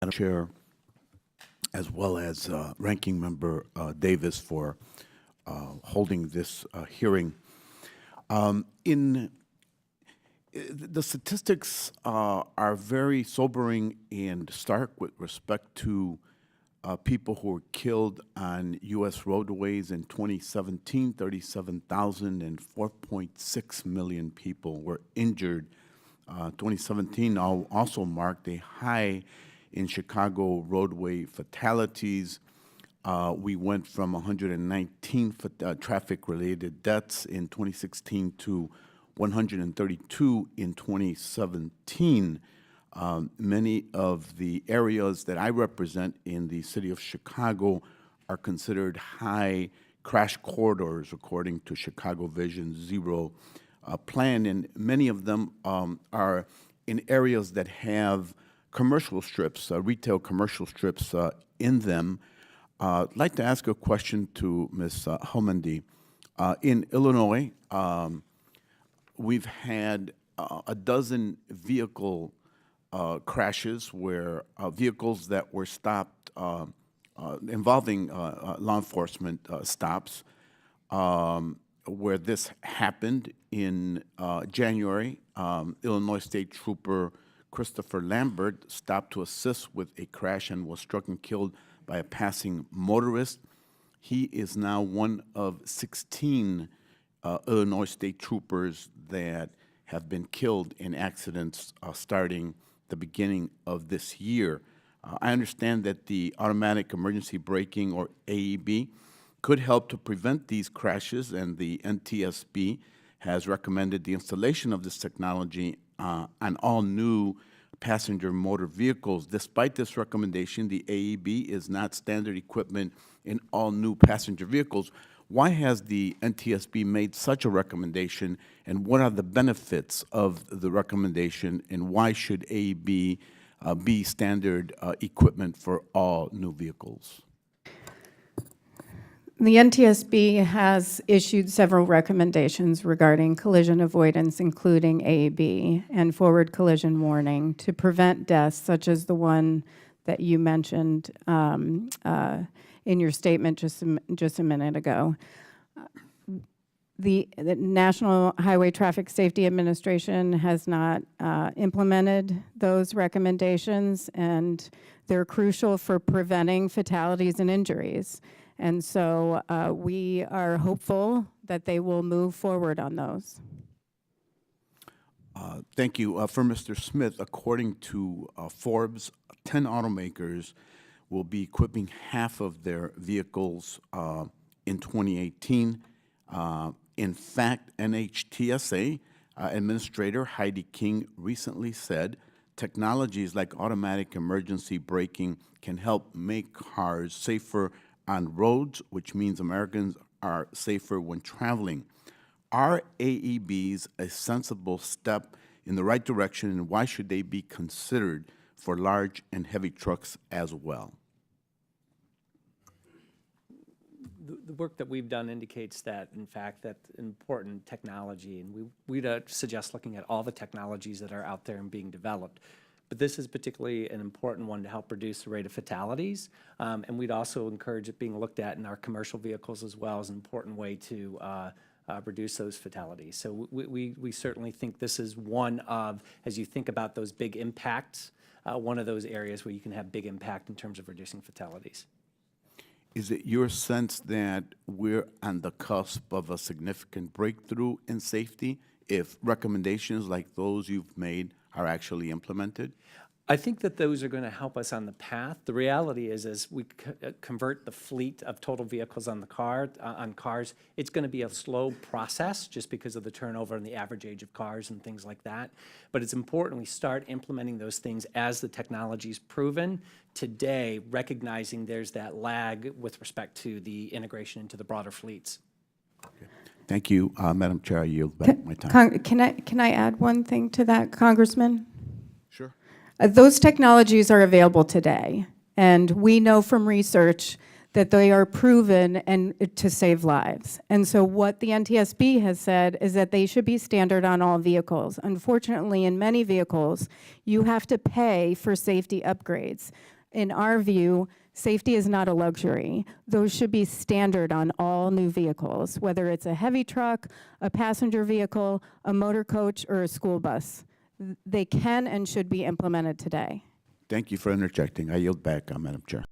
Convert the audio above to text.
Madam Chair, as well as Ranking Member Davis for holding this hearing. The statistics are very sobering and stark with respect to people who were killed on U.S. roadways in 2017, 37,000 and 4.6 million people were injured. 2017 also marked a high in Chicago roadway fatalities. We went from 119 traffic-related deaths in 2016 to 132 in 2017. Many of the areas that I represent in the city of Chicago are considered high crash corridors according to Chicago Vision Zero plan, and many of them are in areas that have commercial strips, retail commercial strips in them. I'd like to ask a question to Ms. Helmendy. In Illinois, we've had a dozen vehicle crashes where vehicles that were stopped involving law enforcement stops, where this happened in January. Illinois State Trooper Christopher Lambert stopped to assist with a crash and was struck and killed by a passing motorist. He is now one of 16 Illinois State Troopers that have been killed in accidents starting the beginning of this year. I understand that the automatic emergency braking, or AEB, could help to prevent these crashes, and the NTSB has recommended the installation of this technology on all new passenger motor vehicles. Despite this recommendation, the AEB is not standard equipment in all new passenger vehicles. Why has the NTSB made such a recommendation, and what are the benefits of the recommendation, and why should AEB be standard equipment for all new vehicles? The NTSB has issued several recommendations regarding collision avoidance, including AEB and forward collision warning, to prevent deaths such as the one that you mentioned in your statement just a minute ago. The National Highway Traffic Safety Administration has not implemented those recommendations, and they're crucial for preventing fatalities and injuries. And so we are hopeful that they will move forward on those. Thank you. For Mr. Smith, according to Forbes, 10 automakers will be equipping half of their vehicles in 2018. In fact, NHTSA Administrator Heidi King recently said technologies like automatic emergency braking can help make cars safer on roads, which means Americans are safer when traveling. Are AEBs a sensible step in the right direction, and why should they be considered for large and heavy trucks as well? The work that we've done indicates that, in fact, that's important technology, and we'd suggest looking at all the technologies that are out there and being developed. But this is particularly an important one to help reduce the rate of fatalities, and we'd also encourage it being looked at in our commercial vehicles as well as an important way to reduce those fatalities. So we certainly think this is one of, as you think about those big impacts, one of those areas where you can have big impact in terms of reducing fatalities. Is it your sense that we're on the cusp of a significant breakthrough in safety if recommendations like those you've made are actually implemented? I think that those are going to help us on the path. The reality is, as we convert the fleet of total vehicles on the cars, it's going to be a slow process just because of the turnover and the average age of cars and things like that. But it's important we start implementing those things as the technology's proven. Today, recognizing there's that lag with respect to the integration into the broader fleets. Okay. Thank you, Madam Chair. I yield back my time. Can I add one thing to that, Congressman? Sure. Those technologies are available today, and we know from research that they are proven and to save lives. And so what the NTSB has said is that they should be standard on all vehicles. Unfortunately, in many vehicles, you have to pay for safety upgrades. In our view, safety is not a luxury. Those should be standard on all new vehicles, whether it's a heavy truck, a passenger vehicle, a motor coach, or a school bus. They can and should be implemented today. Thank you for interjecting. I yield back, Madam Chair.